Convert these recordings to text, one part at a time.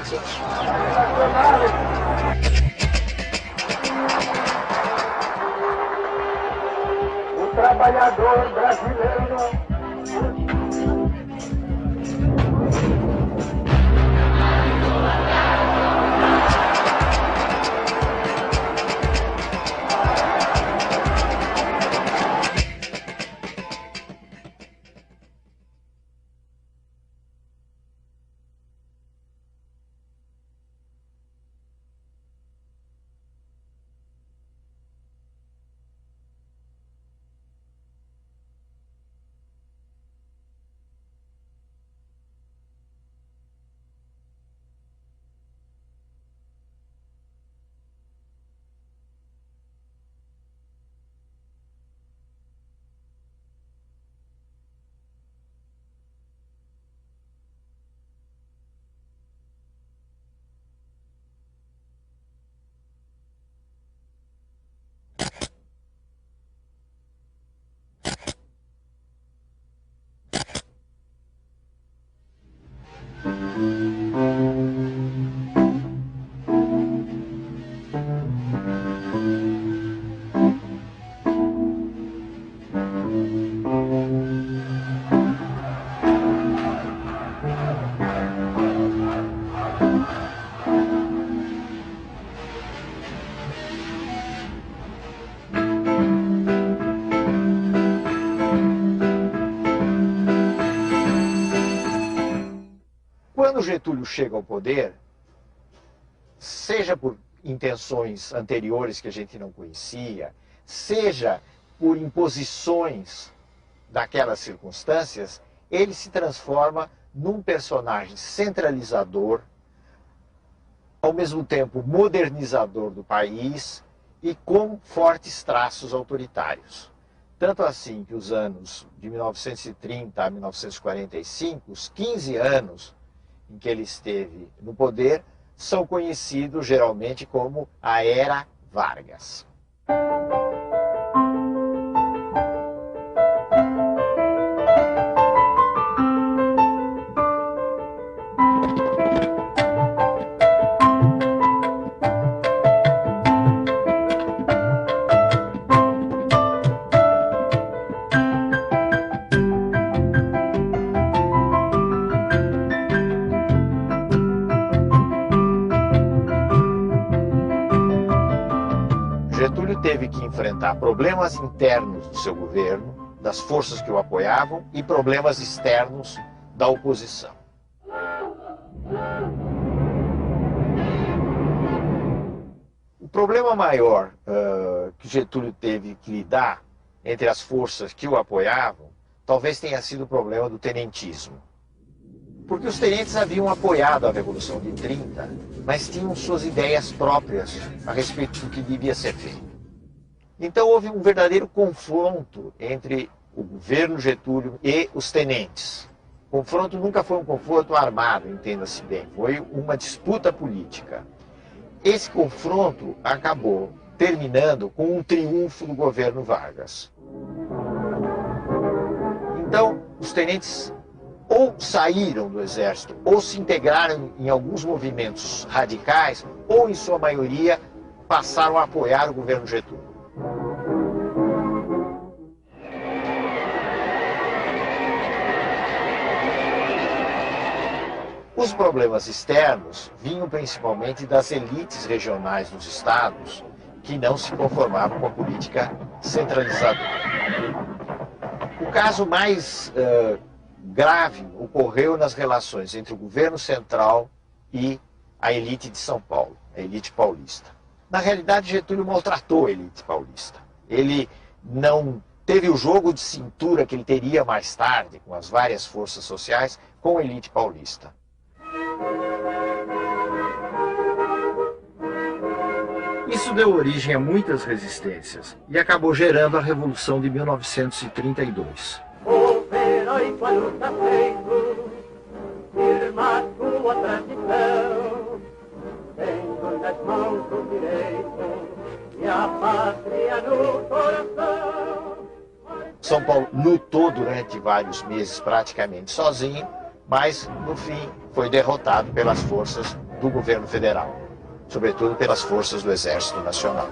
noite. O trabalhador brasileiro. Quando Getúlio chega ao poder, seja por intenções anteriores que a gente não conhecia, seja por imposições daquelas circunstâncias, ele se transforma num personagem centralizador, ao mesmo tempo modernizador do país e com fortes traços autoritários. Tanto assim que os anos de 1930 a 1945, os 15 anos em que ele esteve no poder, são conhecidos geralmente como a Era Vargas. Getúlio teve que enfrentar problemas internos do seu governo, das forças que o apoiavam, e problemas externos da oposição. O problema maior que Getúlio teve que lidar entre as forças que o apoiavam, talvez tenha sido o problema do tenentismo. Porque os tenentes haviam apoiado a Revolução de 30, mas tinham suas ideias próprias a respeito do que devia ser feito. Então houve um verdadeiro confronto entre o governo Getúlio e os tenentes. O confronto nunca foi um confronto armado, entenda-se bem, foi uma disputa política. Esse confronto acabou terminando com um triunfo do governo Vargas. Então, os tenentes ou saíram do exército, ou se integraram em alguns movimentos radicais, ou, em sua maioria, passaram a apoiar o governo Getúlio. Os problemas externos vinham principalmente das elites regionais dos estados, que não se conformavam com a política centralizadora. O caso mais grave ocorreu nas relações entre o governo central e a elite de São Paulo, a elite paulista. Na realidade, Getúlio maltratou a elite paulista. Ele não teve o jogo de cintura que ele teria mais tarde, com as várias forças sociais, com a elite paulista. Isso deu origem a muitas resistências e acabou gerando a Revolução de 1932. Heróico a luta feito, firma sua tradição, tendo nas mãos o direito e a pátria no coração. São Paulo lutou durante vários meses praticamente sozinho, mas no fim foi derrotado pelas forças do governo federal, sobretudo pelas forças do Exército Nacional.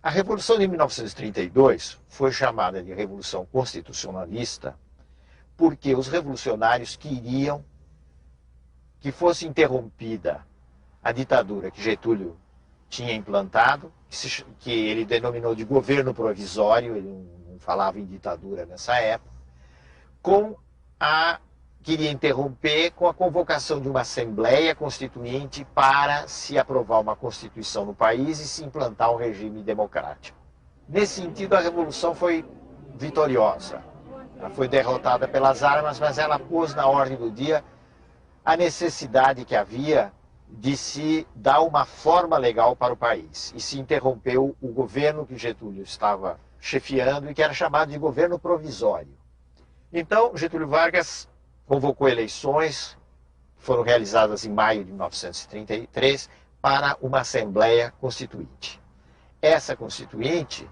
A Revolução de 1932 foi chamada de Revolução Constitucionalista porque os revolucionários queriam que fosse interrompida a ditadura que Getúlio tinha implantado, que ele denominou de governo provisório, ele não falava em ditadura nessa época, queria interromper com a convocação de uma Assembleia Constituinte para se aprovar uma Constituição no país e se implantar um regime democrático. Nesse sentido, a Revolução foi vitoriosa. Ela foi derrotada pelas armas, mas ela pôs na ordem do dia a necessidade que havia de se dar uma forma legal para o país. E se interrompeu o governo que Getúlio estava chefiando e que era chamado de governo provisório. Então, Getúlio Vargas convocou eleições, que foram realizadas em maio de 1933, para uma Assembleia Constituinte. Essa Constituinte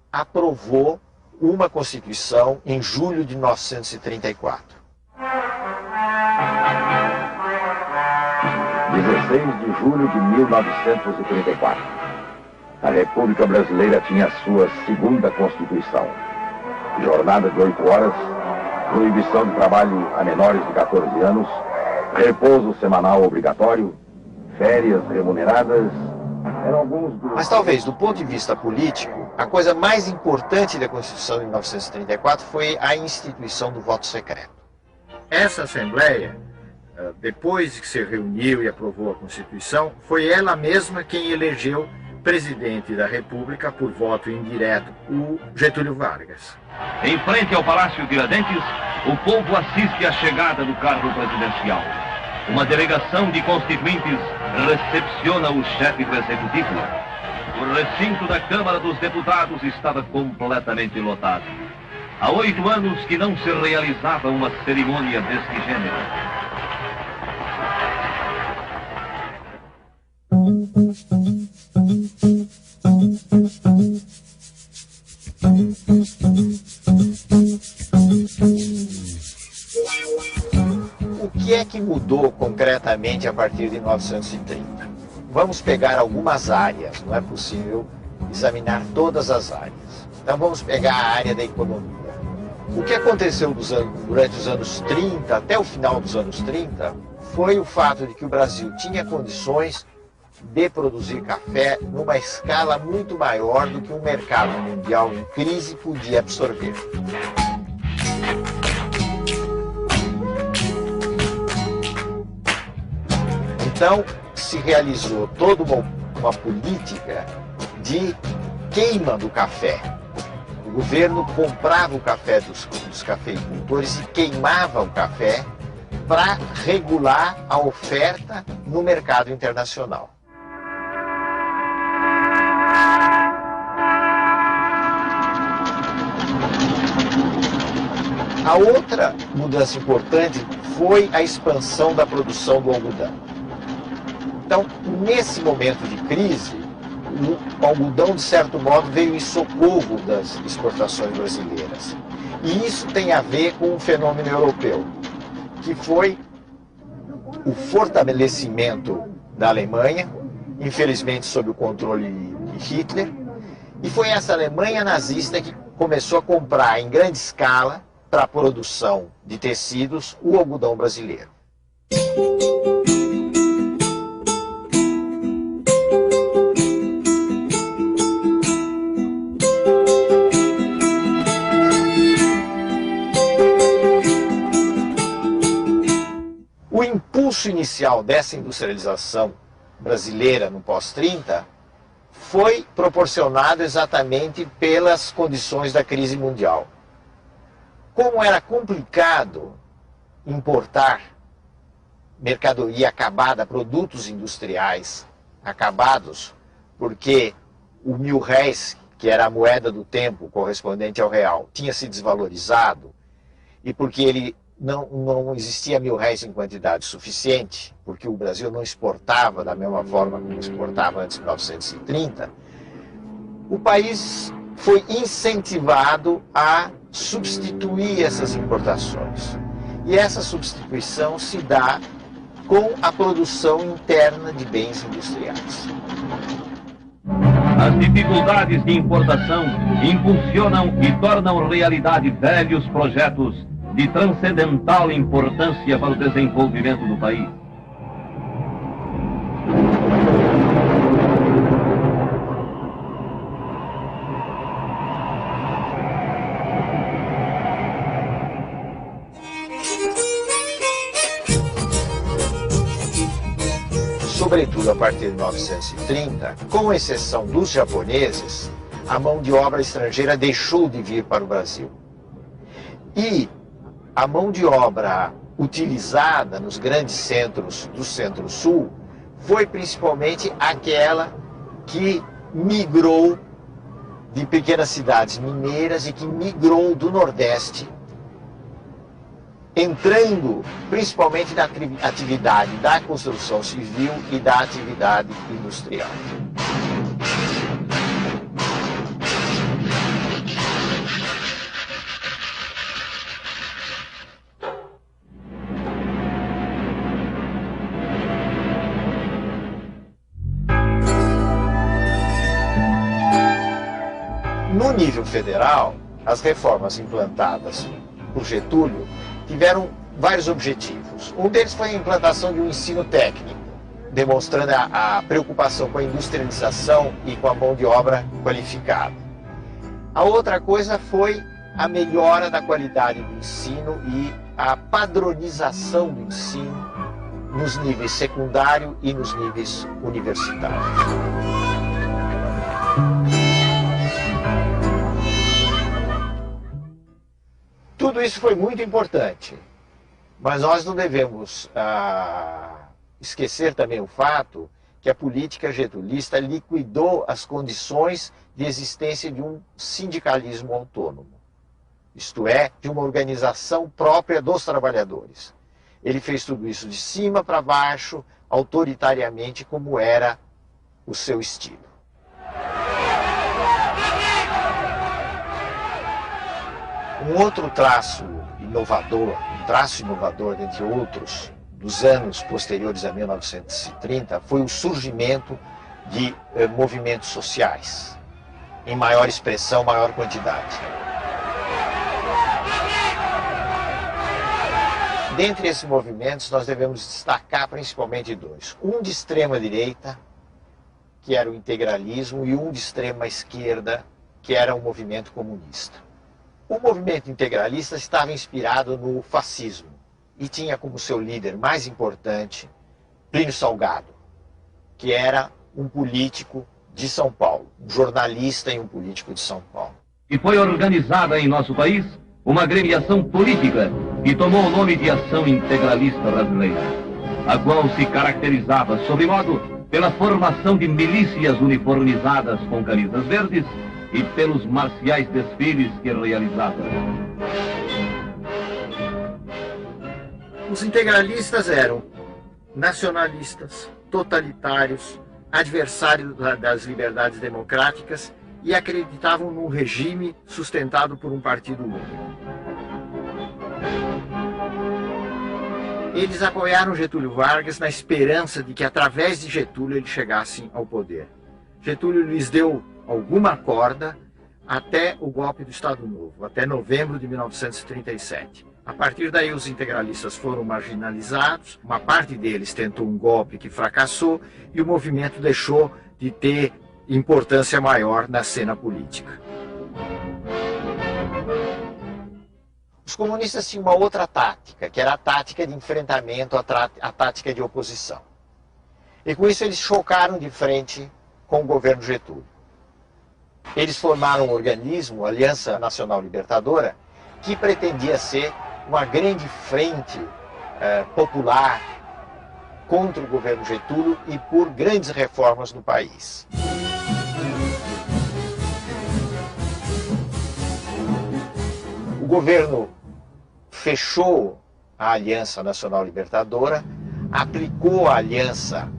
aprovou uma Constituição em julho de 1934. 16 de julho de 1934. A República Brasileira tinha a sua segunda Constituição. Jornada de 8 horas, proibição de trabalho a menores de 14 anos, repouso semanal obrigatório, férias remuneradas, eram alguns dos... Mas talvez, do ponto de vista político, a coisa mais importante da Constituição de 1934 foi a instituição do voto secreto. Essa Assembleia, depois que se reuniu e aprovou a Constituição, foi ela mesma quem elegeu presidente da República por voto indireto, o Getúlio Vargas. Em frente ao Palácio Tiradentes, o povo assiste à chegada do carro presidencial. Uma delegação de constituintes recepciona o chefe do Executivo. O recinto da Câmara dos Deputados estava completamente lotado. Há 8 anos que não se realizava uma cerimônia deste gênero. O que é que mudou concretamente a partir de 1930? Vamos pegar algumas áreas, não é possível examinar todas as áreas. Então vamos pegar a área da economia. O que aconteceu durante os anos 30, até o final dos anos 30, foi o fato de que o Brasil tinha condições de produzir café numa escala muito maior do que um mercado mundial em crise podia absorver. Então, se realizou toda uma política de queima do café. O governo comprava o café dos cafeicultores e queimava o café para regular a oferta no mercado internacional. A outra mudança importante foi a expansão da produção do algodão. Então, nesse momento de crise, o algodão, de certo modo, veio em socorro das exportações brasileiras. E isso tem a ver com um fenômeno europeu, que foi o fortalecimento da Alemanha, infelizmente sob o controle de Hitler, e foi essa Alemanha nazista que começou a comprar em grande escala, para a produção de tecidos, o algodão brasileiro. O impulso inicial dessa industrialização brasileira no pós-30 foi proporcionado exatamente pelas condições da crise mundial. Como era complicado importar mercadoria acabada, produtos industriais acabados, porque o mil-réis, que era a moeda do tempo correspondente ao real, tinha se desvalorizado, e porque ele não existia mil-réis em quantidade suficiente, porque o Brasil não exportava da mesma forma como exportava antes de 1930, o país foi incentivado a substituir essas importações. E essa substituição se dá com a produção interna de bens industriais. As dificuldades de importação impulsionam e tornam realidade velhos projetos de transcendental importância para o desenvolvimento do país. Sobretudo a partir de 1930, com exceção dos japoneses, a mão de obra estrangeira deixou de vir para o Brasil. E a mão de obra utilizada nos grandes centros do Centro-Sul foi principalmente aquela que migrou de pequenas cidades mineiras e que migrou do Nordeste, entrando principalmente na atividade da construção civil e da atividade industrial. No nível federal, as reformas implantadas por Getúlio tiveram vários objetivos. Um deles foi a implantação de um ensino técnico, demonstrando a preocupação com a industrialização e com a mão de obra qualificada. A outra coisa foi a melhora da qualidade do ensino e a padronização do ensino nos níveis secundário e nos níveis universitários. Tudo isso foi muito importante, mas nós não devemos esquecer também o fato que a política getulista liquidou as condições de existência de um sindicalismo autônomo, isto é, de uma organização própria dos trabalhadores. Ele fez tudo isso de cima para baixo, autoritariamente, como era o seu estilo. Um outro traço inovador, dentre outros, dos anos posteriores a 1930, foi o surgimento de movimentos sociais, em maior expressão, maior quantidade. Dentre esses movimentos, nós devemos destacar principalmente dois. Um de extrema direita, que era o integralismo, e um de extrema esquerda, que era o movimento comunista. O movimento integralista estava inspirado no fascismo e tinha como seu líder mais importante Plínio Salgado, que era um político de São Paulo, um jornalista e um político de São Paulo. E foi organizada em nosso país uma agremiação política que tomou o nome de Ação Integralista Brasileira, a qual se caracterizava, sob modo, pela formação de milícias uniformizadas com camisas verdes e pelos marciais desfiles que realizava. Os integralistas eram nacionalistas, totalitários, adversários das liberdades democráticas e acreditavam num regime sustentado por um partido único. Eles apoiaram Getúlio Vargas na esperança de que, através de Getúlio, eles chegassem ao poder. Getúlio lhes deu alguma corda até o golpe do Estado Novo, até novembro de 1937. A partir daí, os integralistas foram marginalizados, uma parte deles tentou um golpe que fracassou e o movimento deixou de ter importância maior na cena política. Os comunistas tinham uma outra tática, que era a tática de enfrentamento, a tática de oposição. E com isso eles chocaram de frente com o governo Getúlio. Eles formaram um organismo, a Aliança Nacional Libertadora, que pretendia ser uma grande frente popular contra o governo Getúlio e por grandes reformas no país. O governo fechou a Aliança Nacional Libertadora, aplicou à aliança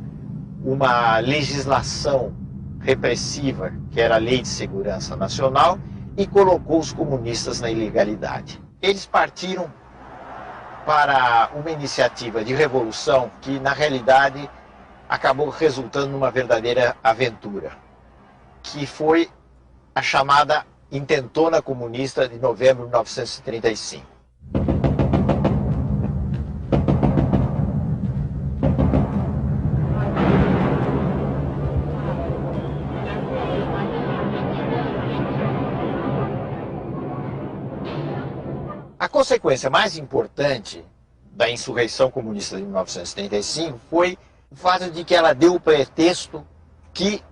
uma legislação repressiva, que era a Lei de Segurança Nacional, e colocou os comunistas na ilegalidade. Eles partiram para uma iniciativa de revolução que, na realidade, acabou resultando numa verdadeira aventura, que foi a chamada Intentona Comunista de novembro de 1935. A consequência mais importante da insurreição comunista de 1935 foi o fato de que ela deu o pretexto que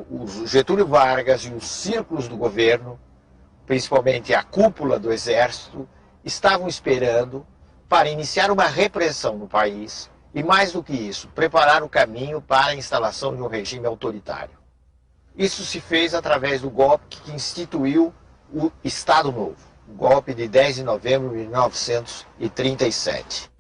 o Getúlio Vargas e os círculos do governo, principalmente a cúpula do exército, estavam esperando para iniciar uma repressão no país e, mais do que isso, preparar o caminho para a instalação de um regime autoritário. Isso se fez através do golpe que instituiu o Estado Novo, o golpe de 10 de novembro de 1937.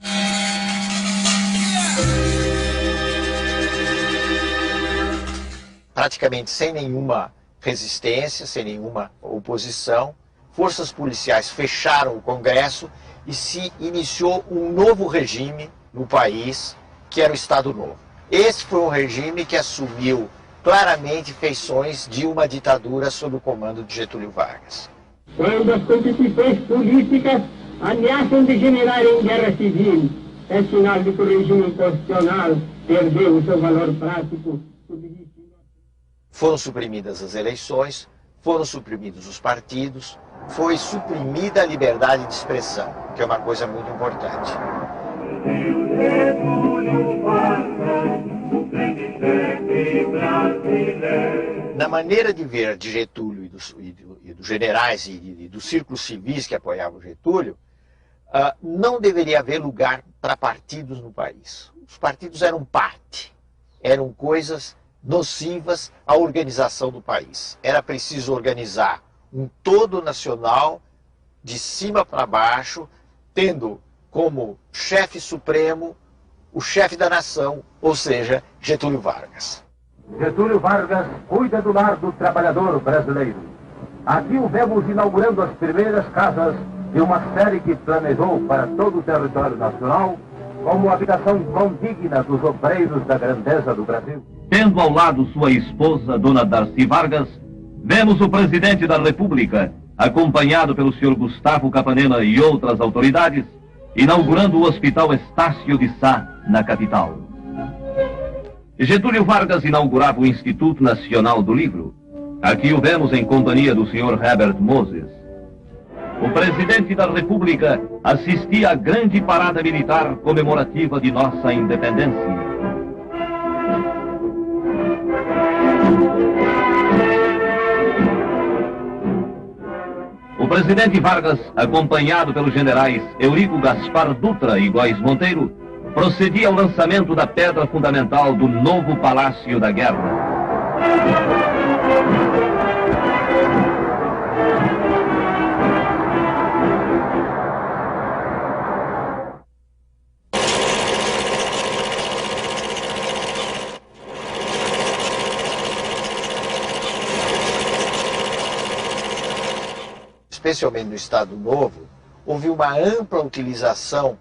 Praticamente sem nenhuma resistência, sem nenhuma oposição, forças policiais fecharam o Congresso e se iniciou um novo regime no país, que era o Estado Novo. Esse foi um regime que assumiu claramente feições de uma ditadura sob o comando de Getúlio Vargas. Quando as competições políticas ameaçam degenerar em guerra civil, é sinal de que o regime constitucional perdeu o seu valor prático. Foram suprimidas as eleições, foram suprimidos os partidos, foi suprimida a liberdade de expressão, que é uma coisa muito importante. Na maneira de ver de Getúlio e dos generais e dos círculos civis que apoiavam Getúlio, não deveria haver lugar para partidos no país. Os partidos eram parte, eram coisas nocivas à organização do país. Era preciso organizar um todo nacional, de cima para baixo, tendo como chefe supremo o chefe da nação, ou seja, Getúlio Vargas. Getúlio Vargas cuida do lar do trabalhador brasileiro. Aqui o vemos inaugurando as primeiras casas de uma série que planejou para todo o território nacional como habitação condigna dos obreiros da grandeza do Brasil. Tendo ao lado sua esposa, Dona Darcy Vargas, vemos o presidente da República, acompanhado pelo senhor Gustavo Capanema e outras autoridades, inaugurando o Hospital Estácio de Sá, na capital. Getúlio Vargas inaugurava o Instituto Nacional do Livro. Aqui o vemos em companhia do senhor Herbert Moses. O presidente da República assistia à grande parada militar comemorativa de nossa independência. O presidente Vargas, acompanhado pelos generais Eurico Gaspar Dutra e Góes Monteiro, procedia ao lançamento da pedra fundamental do novo Palácio da Guerra. Especialmente no Estado Novo, houve uma ampla utilização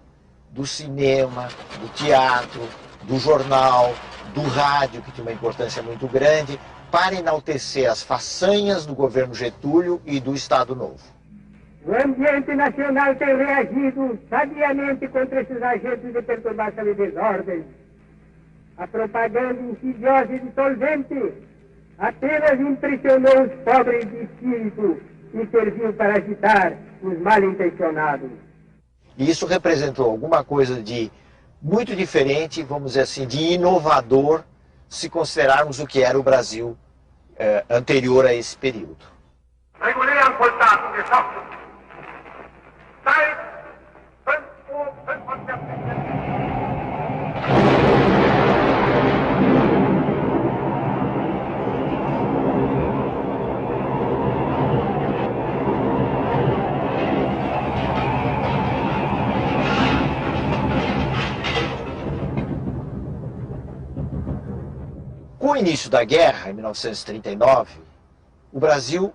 do cinema, do teatro, do jornal, do rádio, que tinha uma importância muito grande, para enaltecer as façanhas do governo Getúlio e do Estado Novo. O ambiente nacional tem reagido sabiamente contra esses agentes de perturbação e desordem. A propaganda insidiosa e dissolvente apenas impressionou os pobres de espírito e serviu para agitar os mal-intencionados. E isso representou alguma coisa de muito diferente, vamos dizer assim, de inovador, se considerarmos o que era o Brasil anterior a esse período. início da guerra, em 1939, o Brasil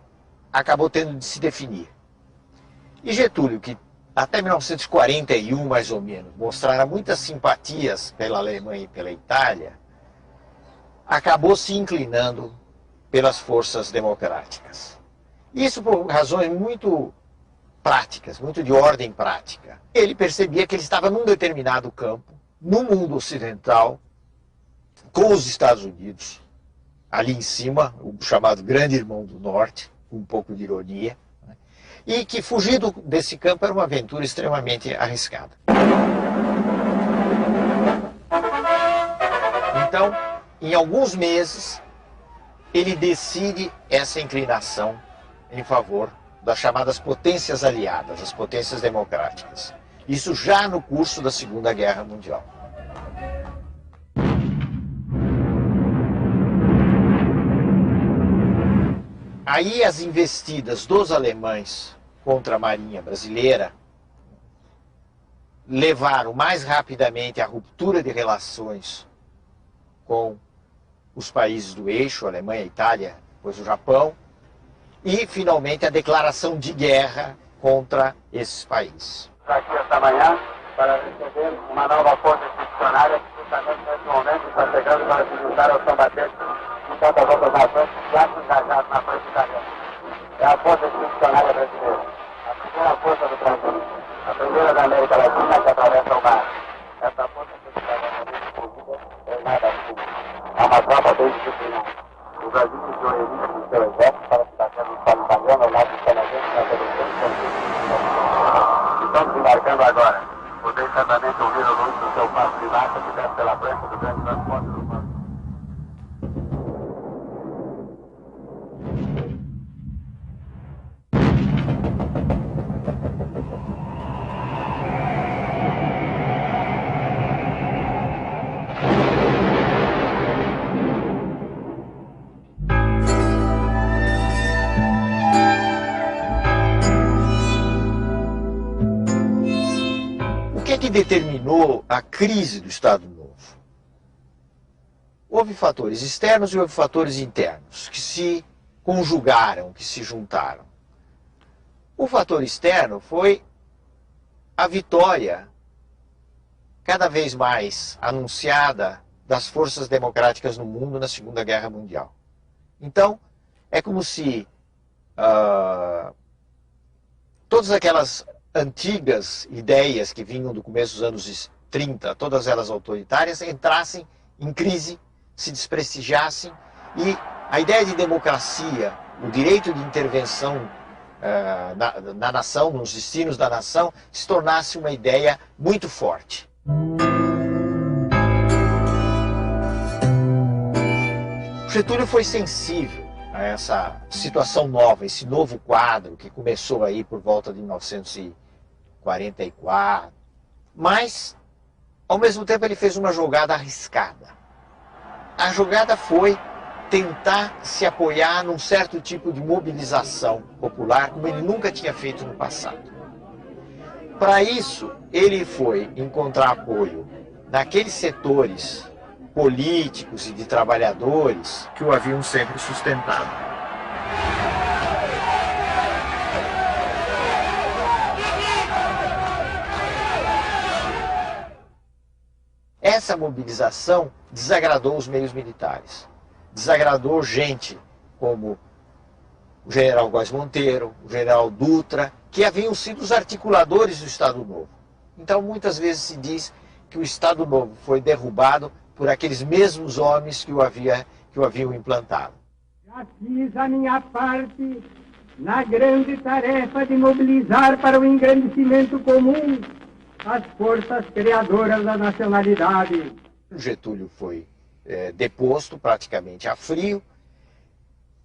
acabou tendo de se definir. E Getúlio, que até 1941, mais ou menos, mostrara muitas simpatias pela Alemanha e pela Itália, acabou se inclinando pelas forças democráticas. Isso por razões muito práticas, muito de ordem prática. Ele percebia que ele estava num determinado campo, no mundo ocidental, com os Estados Unidos, ali em cima, o chamado Grande Irmão do Norte, com um pouco de ironia, né? E que fugir desse campo era uma aventura extremamente arriscada. Então, em alguns meses, ele decide essa inclinação em favor das chamadas potências aliadas, as potências democráticas. Isso já no curso da Segunda Guerra Mundial. Aí as investidas dos alemães contra a Marinha brasileira levaram mais rapidamente à ruptura de relações com os países do eixo, Alemanha, Itália, depois o Japão, e finalmente a declaração de guerra contra esses países. Aqui esta manhã para receber uma nova força institucionária que justamente nesse momento está chegando para se juntar aos combatentes de tantas outras nações que já se engajaram na frente da guerra. É a força institucionária brasileira, a primeira força do Brasil, a primeira da América Latina que atravessa o mar. Essa força institucionária é nada assim. É uma tropa bem disciplinada. O Brasil enviou elite do seu exército para se bater no solo italiano ao lado dos canadenses na seleção. Estamos embarcando agora. Vocês certamente ouviram o luz do seu passo de marcha que desce pela frente do grande transporte do mundo. O que determinou a crise do Estado Novo? Houve fatores externos e houve fatores internos que se conjugaram, que se juntaram. O fator externo foi a vitória cada vez mais anunciada das forças democráticas no mundo na Segunda Guerra Mundial. Então, é como se todas aquelas antigas ideias que vinham do começo dos anos 30, todas elas autoritárias, entrassem em crise, se desprestigiassem, e a ideia de democracia, o direito de intervenção na nação, nos destinos da nação, se tornasse uma ideia muito forte. Getúlio foi sensível a essa situação nova, esse novo quadro que começou aí por volta de 1944, mas, ao mesmo tempo, ele fez uma jogada arriscada. A jogada foi tentar se apoiar num certo tipo de mobilização popular, como ele nunca tinha feito no passado. Para isso, ele foi encontrar apoio naqueles setores políticos e de trabalhadores que o haviam sempre sustentado. Essa mobilização desagradou os meios militares, desagradou gente como o general Góes Monteiro, o general Dutra, que haviam sido os articuladores do Estado Novo. Então, muitas vezes se diz que o Estado Novo foi derrubado por aqueles mesmos homens que o haviam implantado. Já fiz a minha parte na grande tarefa de mobilizar para o engrandecimento comum as forças criadoras da nacionalidade. Getúlio foi deposto praticamente a frio,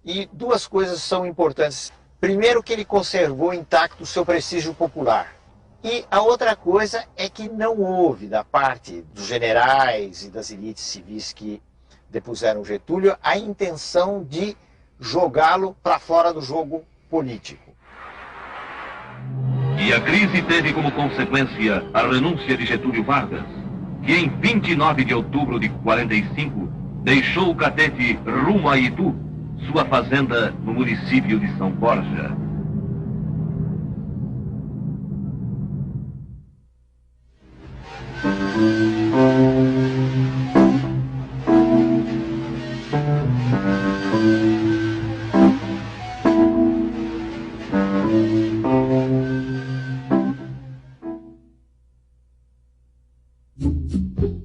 e duas coisas são importantes. Primeiro, que ele conservou intacto o seu prestígio popular. E a outra coisa é que não houve, da parte dos generais e das elites civis que depuseram Getúlio, a intenção de jogá-lo para fora do jogo político. E a crise teve como consequência a renúncia de Getúlio Vargas, que em 29 de outubro de 45 deixou o cadete rumo a Itu, sua fazenda no município de São Borja.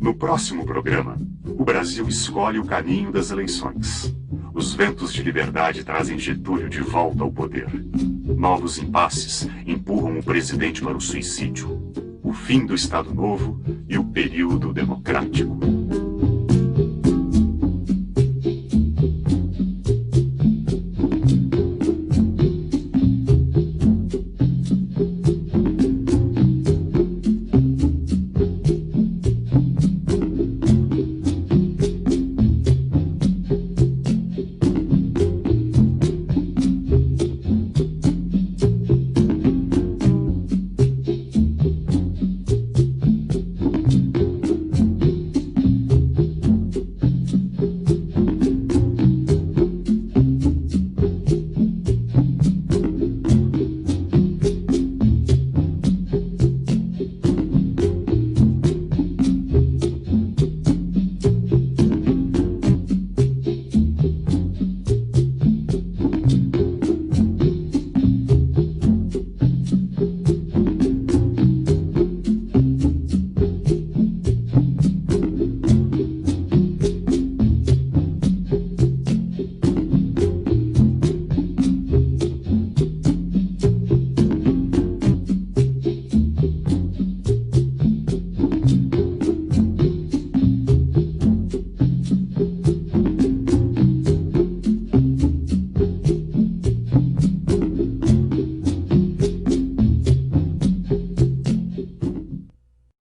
No próximo programa, o Brasil escolhe o caminho das eleições. Os ventos de liberdade trazem Getúlio de volta ao poder. Novos impasses empurram o presidente para o suicídio. O fim do Estado Novo e o período democrático.